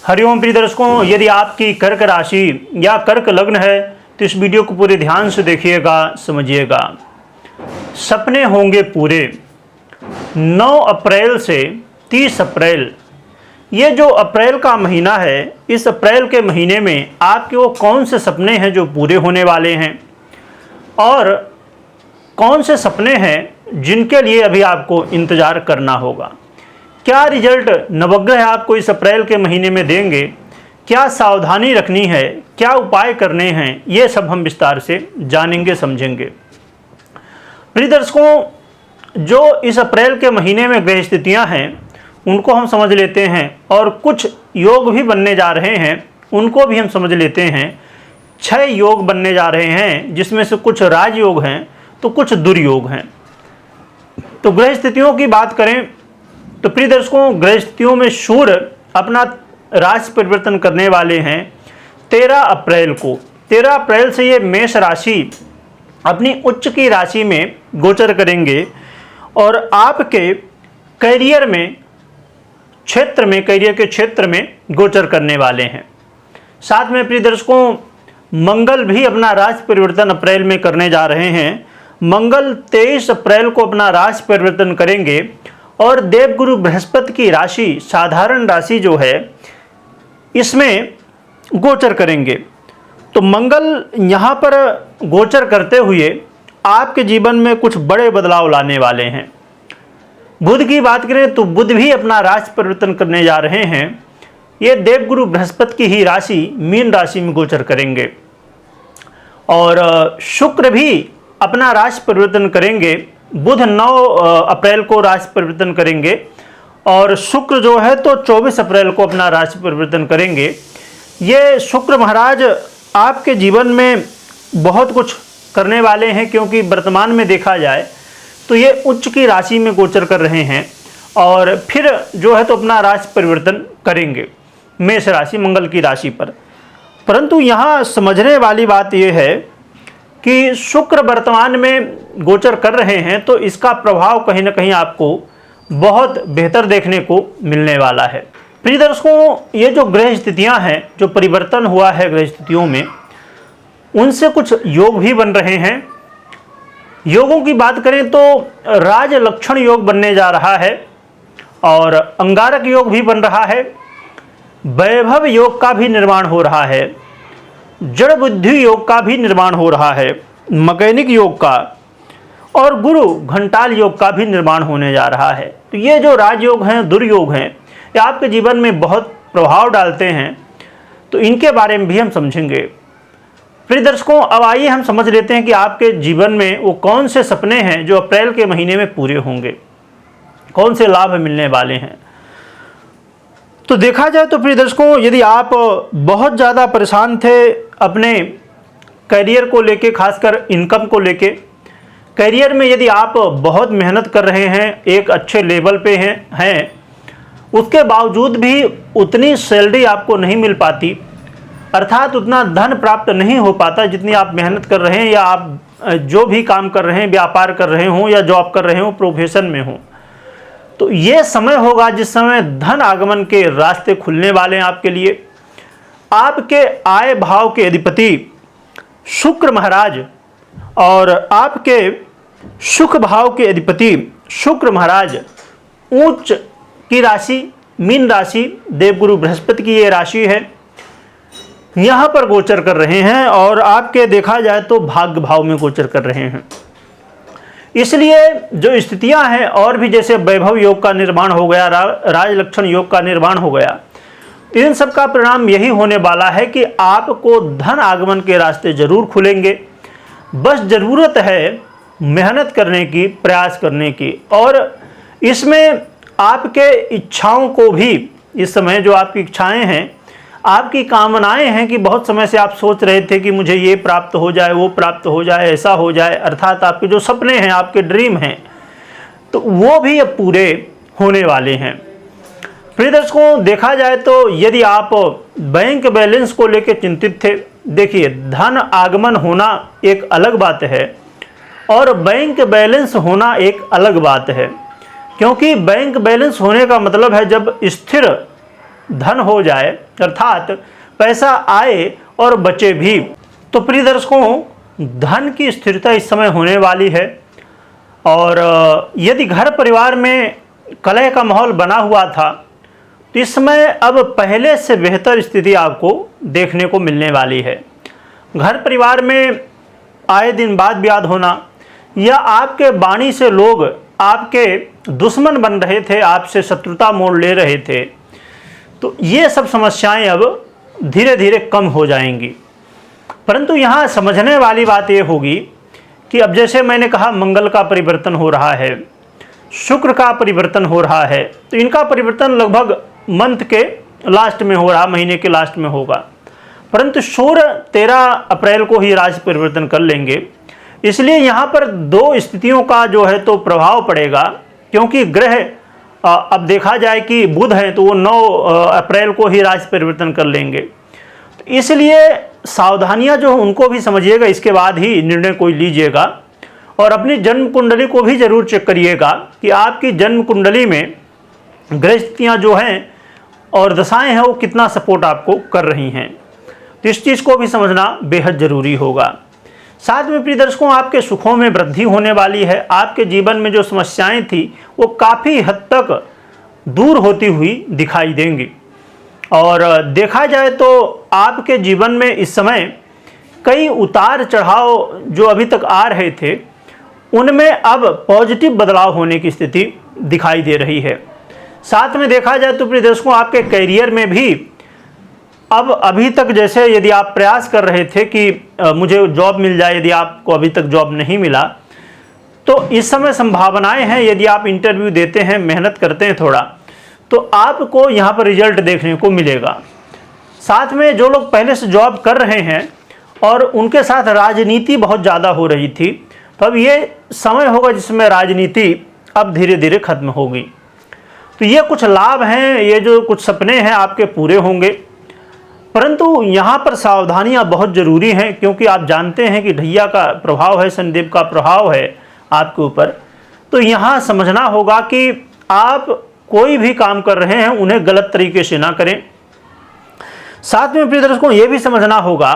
हरिओम प्रिय दर्शकों, यदि आपकी कर्क राशि या कर्क लग्न है तो इस वीडियो को पूरे ध्यान से देखिएगा, समझिएगा। सपने होंगे पूरे। 9 अप्रैल से 30 अप्रैल, ये जो अप्रैल का महीना है, इस अप्रैल के महीने में आपके वो कौन से सपने हैं जो पूरे होने वाले हैं और कौन से सपने हैं जिनके लिए अभी आपको इंतज़ार करना होगा। क्या रिजल्ट नवग्रह आपको इस अप्रैल के महीने में देंगे, क्या सावधानी रखनी है, क्या उपाय करने हैं, ये सब हम विस्तार से जानेंगे, समझेंगे। प्रिय दर्शकों, जो इस अप्रैल के महीने में ग्रह स्थितियाँ हैं उनको हम समझ लेते हैं और कुछ योग भी बनने जा रहे हैं, उनको भी हम समझ लेते हैं। 6 योग बनने जा रहे हैं, जिसमें से कुछ राजयोग हैं तो कुछ दुर्योग हैं। तो ग्रह स्थितियों की बात करें तो प्रिय दर्शकों, ग्रह स्थितियों में सूर्य अपना राशि परिवर्तन करने वाले हैं 13 अप्रैल को। 13 अप्रैल से ये मेष राशि अपनी उच्च की राशि में गोचर करेंगे और आपके करियर में करियर के क्षेत्र में गोचर करने वाले हैं। साथ में प्रिय दर्शकों, मंगल भी अपना राशि परिवर्तन अप्रैल में करने जा रहे हैं। मंगल 23 अप्रैल को अपना राशि परिवर्तन करेंगे और देवगुरु बृहस्पति की राशि, साधारण राशि जो है, इसमें गोचर करेंगे। तो मंगल यहाँ पर गोचर करते हुए आपके जीवन में कुछ बड़े बदलाव लाने वाले हैं। बुध की बात करें तो बुध भी अपना राशि परिवर्तन करने जा रहे हैं। ये देवगुरु बृहस्पति की ही राशि मीन राशि में गोचर करेंगे और शुक्र भी अपना राशि परिवर्तन करेंगे। बुध 9 अप्रैल को राशि परिवर्तन करेंगे और शुक्र जो है तो 24 अप्रैल को अपना राशि परिवर्तन करेंगे। ये शुक्र महाराज आपके जीवन में बहुत कुछ करने वाले हैं, क्योंकि वर्तमान में देखा जाए तो ये उच्च की राशि में गोचर कर रहे हैं और फिर जो है तो अपना राशि परिवर्तन करेंगे मेष राशि, मंगल की राशि पर। परंतु यहाँ समझने वाली बात यह है कि शुक्र वर्तमान में गोचर कर रहे हैं तो इसका प्रभाव कहीं ना कहीं आपको बहुत बेहतर देखने को मिलने वाला है। प्रिय दर्शकों, ये जो ग्रह स्थितियां हैं, जो परिवर्तन हुआ है ग्रह स्थितियों में, उनसे कुछ योग भी बन रहे हैं। योगों की बात करें तो राज लक्षण योग बनने जा रहा है और अंगारक योग भी बन रहा है। वैभव योग का भी निर्माण हो रहा है, जड़ बुद्धि योग का भी निर्माण हो रहा है, मैकेनिक योग का और गुरु घंटाल योग का भी निर्माण होने जा रहा है। तो ये जो राजयोग हैं, दुर्योग हैं, ये आपके जीवन में बहुत प्रभाव डालते हैं, तो इनके बारे में भी हम समझेंगे। प्रिय दर्शकों, अब आइए हम समझ लेते हैं कि आपके जीवन में वो कौन से सपने हैं जो अप्रैल के महीने में पूरे होंगे, कौन से लाभ मिलने वाले हैं। तो देखा जाए तो प्रिय दर्शकों, यदि आप बहुत ज़्यादा परेशान थे अपने करियर को लेके, खासकर इनकम को लेके, करियर में यदि आप बहुत मेहनत कर रहे हैं, एक अच्छे लेवल पे हैं, उसके बावजूद भी उतनी सैलरी आपको नहीं मिल पाती, अर्थात उतना धन प्राप्त नहीं हो पाता जितनी आप मेहनत कर रहे हैं, या आप जो भी काम कर रहे हैं, व्यापार कर रहे हों या जॉब कर रहे हों, प्रोफेशन में हों, तो ये समय होगा जिस समय धन आगमन के रास्ते खुलने वाले हैं आपके लिए। आपके आय भाव के अधिपति शुक्र महाराज और आपके सुख भाव के अधिपति शुक्र महाराज उच्च की राशि मीन राशि, देवगुरु बृहस्पति की ये राशि है, यहाँ पर गोचर कर रहे हैं और आपके देखा जाए तो भाग्य भाव में गोचर कर रहे हैं। इसलिए जो स्थितियां हैं, और भी जैसे वैभव योग का निर्माण हो गया, राज लक्षण योग का निर्माण हो गया, इन सब का परिणाम यही होने वाला है कि आपको धन आगमन के रास्ते जरूर खुलेंगे। बस ज़रूरत है मेहनत करने की, प्रयास करने की, और इसमें आपके इच्छाओं को भी, इस समय जो आपकी इच्छाएं हैं, आपकी कामनाएं हैं कि बहुत समय से आप सोच रहे थे कि मुझे ये प्राप्त हो जाए, वो प्राप्त हो जाए, ऐसा हो जाए, अर्थात आपके जो सपने हैं, आपके ड्रीम हैं, तो वो भी अब पूरे होने वाले हैं। प्रिय दर्शकों, देखा जाए तो यदि आप बैंक बैलेंस को लेकर चिंतित थे, देखिए धन आगमन होना एक अलग बात है और बैंक बैलेंस होना एक अलग बात है, क्योंकि बैंक बैलेंस होने का मतलब है जब स्थिर धन हो जाए, अर्थात पैसा आए और बचे भी। तो प्रिय दर्शकों, धन की स्थिरता इस समय होने वाली है और यदि घर परिवार में कलह का माहौल बना हुआ था तो इस समय अब पहले से बेहतर स्थिति आपको देखने को मिलने वाली है। घर परिवार में आए दिन वाद विवाद होना या आपके वाणी से लोग आपके दुश्मन बन रहे थे, आपसे शत्रुता मोड़ ले रहे थे, तो ये सब समस्याएं अब धीरे धीरे कम हो जाएंगी। परंतु यहाँ समझने वाली बात ये होगी कि अब जैसे मैंने कहा मंगल का परिवर्तन हो रहा है, शुक्र का परिवर्तन हो रहा है, तो इनका परिवर्तन लगभग मंथ के लास्ट में हो रहा, महीने के लास्ट में होगा। परंतु सूर्य 13 अप्रैल को ही राशि परिवर्तन कर लेंगे, इसलिए यहाँ पर दो स्थितियों का जो है तो प्रभाव पड़ेगा। क्योंकि ग्रह अब देखा जाए कि बुध है तो वो 9 अप्रैल को ही राशि परिवर्तन कर लेंगे, तो इसलिए सावधानियां जो उनको भी समझिएगा, इसके बाद ही निर्णय कोई लीजिएगा। और अपनी जन्म कुंडली को भी जरूर चेक करिएगा कि आपकी जन्म कुंडली में ग्रह स्थितियां जो हैं और दशाएं हैं वो कितना सपोर्ट आपको कर रही हैं, तो इस चीज़ को भी समझना बेहद ज़रूरी होगा। साथ में प्रिय दर्शकों, आपके सुखों में वृद्धि होने वाली है। आपके जीवन में जो समस्याएं थी वो काफ़ी हद तक दूर होती हुई दिखाई देंगी। और देखा जाए तो आपके जीवन में इस समय कई उतार चढ़ाव जो अभी तक आ रहे थे उनमें अब पॉजिटिव बदलाव होने की स्थिति दिखाई दे रही है। साथ में देखा जाए तो प्रिय दर्शकों, आपके करियर में भी अब अभी तक जैसे यदि आप प्रयास कर रहे थे कि मुझे जॉब मिल जाए, यदि आपको अभी तक जॉब नहीं मिला तो इस समय संभावनाएं हैं, यदि आप इंटरव्यू देते हैं, मेहनत करते हैं थोड़ा, तो आपको यहाँ पर रिजल्ट देखने को मिलेगा। साथ में जो लोग पहले से जॉब कर रहे हैं और उनके साथ राजनीति बहुत ज़्यादा हो रही थी, तो अब ये समय होगा जिसमें राजनीति अब धीरे धीरे खत्म होगी। तो ये कुछ लाभ हैं, ये जो कुछ सपने हैं आपके पूरे होंगे। परंतु यहाँ पर सावधानियाँ बहुत ज़रूरी हैं, क्योंकि आप जानते हैं कि ढैया का प्रभाव है, शनिदेव का प्रभाव है आपके ऊपर। तो यहाँ समझना होगा कि आप कोई भी काम कर रहे हैं उन्हें गलत तरीके से ना करें। साथ में प्रिय दर्शकों, ये भी समझना होगा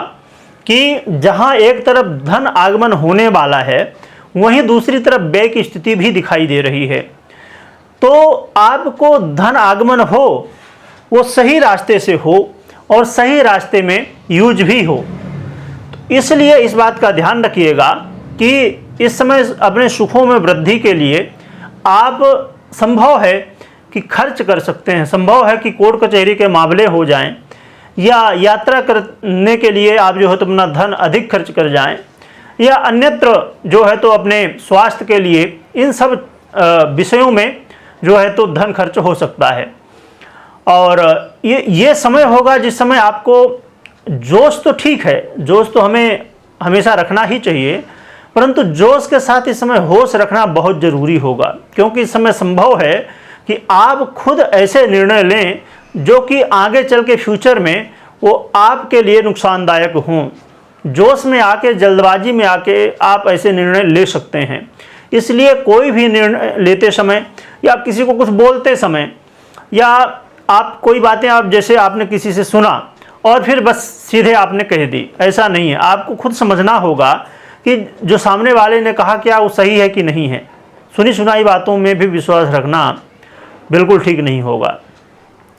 कि जहाँ एक तरफ धन आगमन होने वाला है वहीं दूसरी तरफ व्यय की स्थिति भी दिखाई दे रही है। तो आपको धन आगमन हो वो सही रास्ते से हो और सही रास्ते में यूज भी हो। तो इसलिए इस बात का ध्यान रखिएगा कि इस समय अपने सुखों में वृद्धि के लिए आप संभव है कि खर्च कर सकते हैं, संभव है कि कोर्ट कचहरी के मामले हो जाएं या यात्रा करने के लिए आप जो है तो अपना धन अधिक खर्च कर जाएं या अन्यत्र जो है तो अपने स्वास्थ्य के लिए, इन सब विषयों में जो है तो धन खर्च हो सकता है। और ये समय होगा जिस समय आपको जोश तो ठीक है, जोश तो हमें हमेशा रखना ही चाहिए, परंतु जोश के साथ इस समय होश रखना बहुत ज़रूरी होगा। क्योंकि इस समय संभव है कि आप खुद ऐसे निर्णय लें जो कि आगे चल के फ्यूचर में वो आपके लिए नुकसानदायक हों। जोश में आके, जल्दबाजी में आके आप ऐसे निर्णय ले सकते हैं। इसलिए कोई भी निर्णय लेते समय या किसी को कुछ बोलते समय या आप कोई बातें, आप जैसे आपने किसी से सुना और फिर बस सीधे आपने कह दी, ऐसा नहीं है। आपको खुद समझना होगा कि जो सामने वाले ने कहा क्या वो सही है कि नहीं है। सुनी सुनाई बातों में भी विश्वास रखना बिल्कुल ठीक नहीं होगा।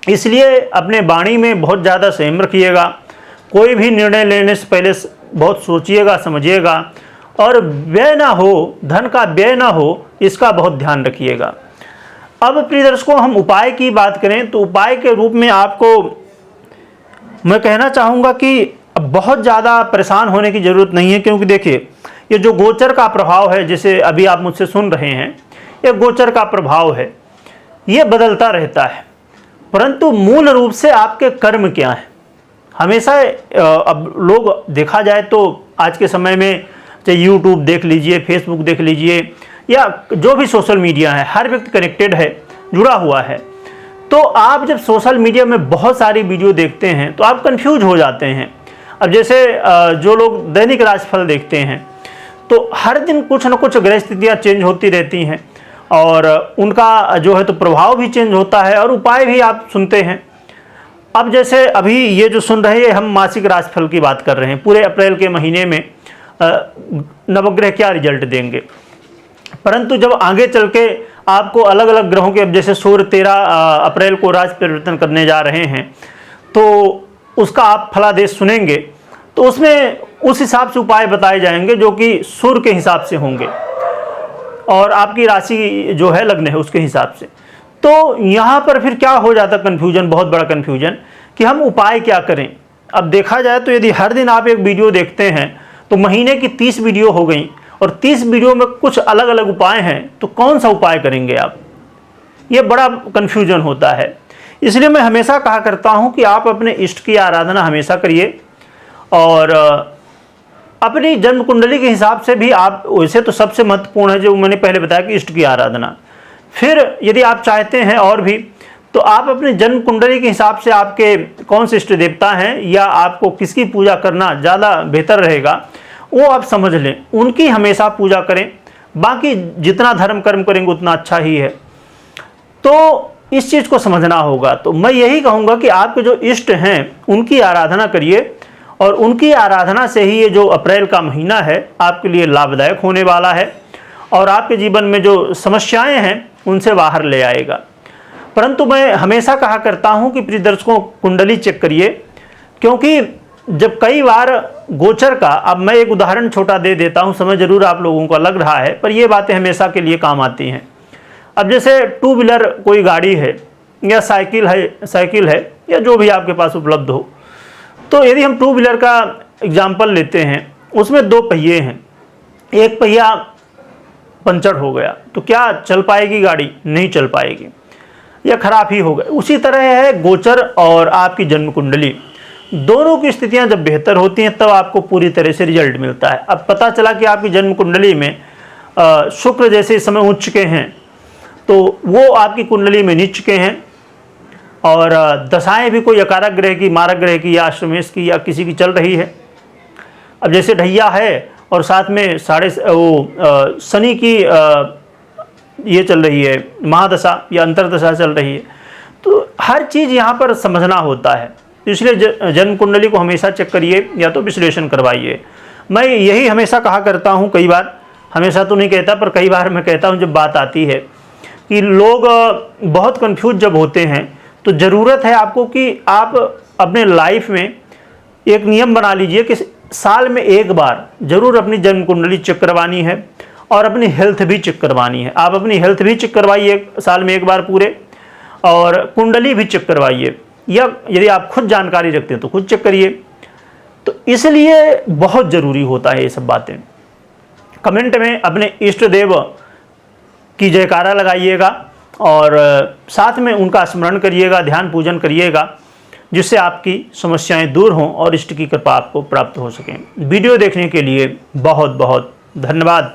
इसलिए अपने वाणी में बहुत ज़्यादा संयम रखिएगा। कोई भी निर्णय लेने से पहले बहुत सोचिएगा, समझिएगा और व्यय ना हो, धन का व्यय ना हो, इसका बहुत ध्यान रखिएगा। अब प्रिय दर्शकों, हम उपाय की बात करें तो उपाय के रूप में आपको मैं कहना चाहूँगा कि बहुत ज़्यादा परेशान होने की ज़रूरत नहीं है। क्योंकि देखिए, ये जो गोचर का प्रभाव है, जैसे अभी आप मुझसे सुन रहे हैं, ये गोचर का प्रभाव है, ये बदलता रहता है। परंतु मूल रूप से आपके कर्म क्या हैं, हमेशा अब लोग देखा जाए तो आज के समय में चाहे यूट्यूब देख लीजिए, फेसबुक देख लीजिए या जो भी सोशल मीडिया है, हर व्यक्ति कनेक्टेड है, जुड़ा हुआ है। तो आप जब सोशल मीडिया में बहुत सारी वीडियो देखते हैं तो आप कंफ्यूज हो जाते हैं। अब जैसे जो लोग दैनिक राशिफल देखते हैं तो हर दिन कुछ न कुछ ग्रह स्थितियाँ चेंज होती रहती हैं और उनका जो है तो प्रभाव भी चेंज होता है और उपाय भी आप सुनते हैं। अब जैसे अभी ये जो सुन रहे हैं, हम मासिक राशिफल की बात कर रहे हैं, पूरे अप्रैल के महीने में नवग्रह क्या रिजल्ट देंगे। परंतु जब आगे चल के आपको अलग अलग ग्रहों के, अब जैसे सूर्य 13 अप्रैल को राशि परिवर्तन करने जा रहे हैं, तो उसका आप फलादेश सुनेंगे, तो उसमें उस हिसाब से उपाय बताए जाएंगे जो कि सूर्य के हिसाब से होंगे और आपकी राशि जो है लग्न है उसके हिसाब से। तो यहाँ पर फिर क्या हो जाता कन्फ्यूजन, बहुत बड़ा कन्फ्यूजन, कि हम उपाय क्या करें। अब देखा जाए तो यदि हर दिन आप एक वीडियो देखते हैं तो महीने की 30 वीडियो हो गई और 30 वीडियो में कुछ अलग अलग उपाय हैं, तो कौन सा उपाय करेंगे आप, ये बड़ा कन्फ्यूजन होता है। इसलिए मैं हमेशा कहा करता हूँ कि आप अपने इष्ट की आराधना हमेशा करिए और अपनी जन्म कुंडली के हिसाब से भी आप, वैसे तो सबसे महत्वपूर्ण है जो मैंने पहले बताया कि इष्ट की आराधना। फिर यदि आप चाहते हैं और भी, तो आप अपनी जन्म कुंडली के हिसाब से आपके कौन से इष्ट देवता हैं या आपको किसकी पूजा करना ज़्यादा बेहतर रहेगा वो आप समझ लें, उनकी हमेशा पूजा करें। बाकी जितना धर्म कर्म करेंगे उतना अच्छा ही है, तो इस चीज़ को समझना होगा। तो मैं यही कहूँगा कि आपके जो इष्ट हैं उनकी आराधना करिए और उनकी आराधना से ही ये जो अप्रैल का महीना है आपके लिए लाभदायक होने वाला है और आपके जीवन में जो समस्याएं हैं उनसे बाहर ले आएगा। परंतु मैं हमेशा कहा करता हूं कि प्रिय दर्शकों, कुंडली चेक करिए, क्योंकि जब कई बार गोचर का, अब मैं एक उदाहरण छोटा दे देता हूं, समय जरूर आप लोगों को लग रहा है पर ये बातें हमेशा के लिए काम आती हैं। अब जैसे 2 व्हीलर कोई गाड़ी है या साइकिल है या जो भी आपके पास उपलब्ध हो, तो यदि हम 2 व्हीलर का एग्जाम्पल लेते हैं, उसमें 2 पहिए हैं, एक पहिया पंचर हो गया तो क्या चल पाएगी गाड़ी? नहीं चल पाएगी या खराब ही हो गए। उसी तरह है गोचर और आपकी जन्म कुंडली, दोनों की स्थितियां जब बेहतर होती हैं तब आपको पूरी तरह से रिजल्ट मिलता है। अब पता चला कि आपकी जन्म कुंडली में शुक्र जैसे समय उच्च के हैं तो वो आपकी कुंडली में नीच के हैं और दशाएं भी कोई अकारक ग्रह की, मारक ग्रह की या अष्टमेश की या किसी की चल रही है। अब जैसे ढैया है और साथ में शनि की ये चल रही है महादशा या अंतरदशा चल रही है, तो हर चीज़ यहाँ पर समझना होता है। इसलिए जन्म कुंडली को हमेशा चेक करिए या तो विश्लेषण करवाइए। मैं यही हमेशा कहा करता हूँ, कई बार, हमेशा तो नहीं कहता पर कई बार मैं कहता हूँ जब बात आती है कि लोग बहुत कंफ्यूज जब होते हैं, तो ज़रूरत है आपको कि आप अपने लाइफ में एक नियम बना लीजिए कि साल में एक बार जरूर अपनी जन्म कुंडली चेक करवानी है और अपनी हेल्थ भी चेक करवानी है। आप अपनी हेल्थ भी चेक करवाइए साल में एक बार पूरे, और कुंडली भी चेक करवाइए, या यदि आप खुद जानकारी रखते हैं तो खुद चेक करिए। तो इसलिए बहुत ज़रूरी होता है ये सब बातें। कमेंट में अपने इष्ट देव की जयकारा लगाइएगा और साथ में उनका स्मरण करिएगा, ध्यान पूजन करिएगा, जिससे आपकी समस्याएं दूर हों और इष्ट की कृपा आपको प्राप्त हो सकें। वीडियो देखने के लिए बहुत बहुत धन्यवाद।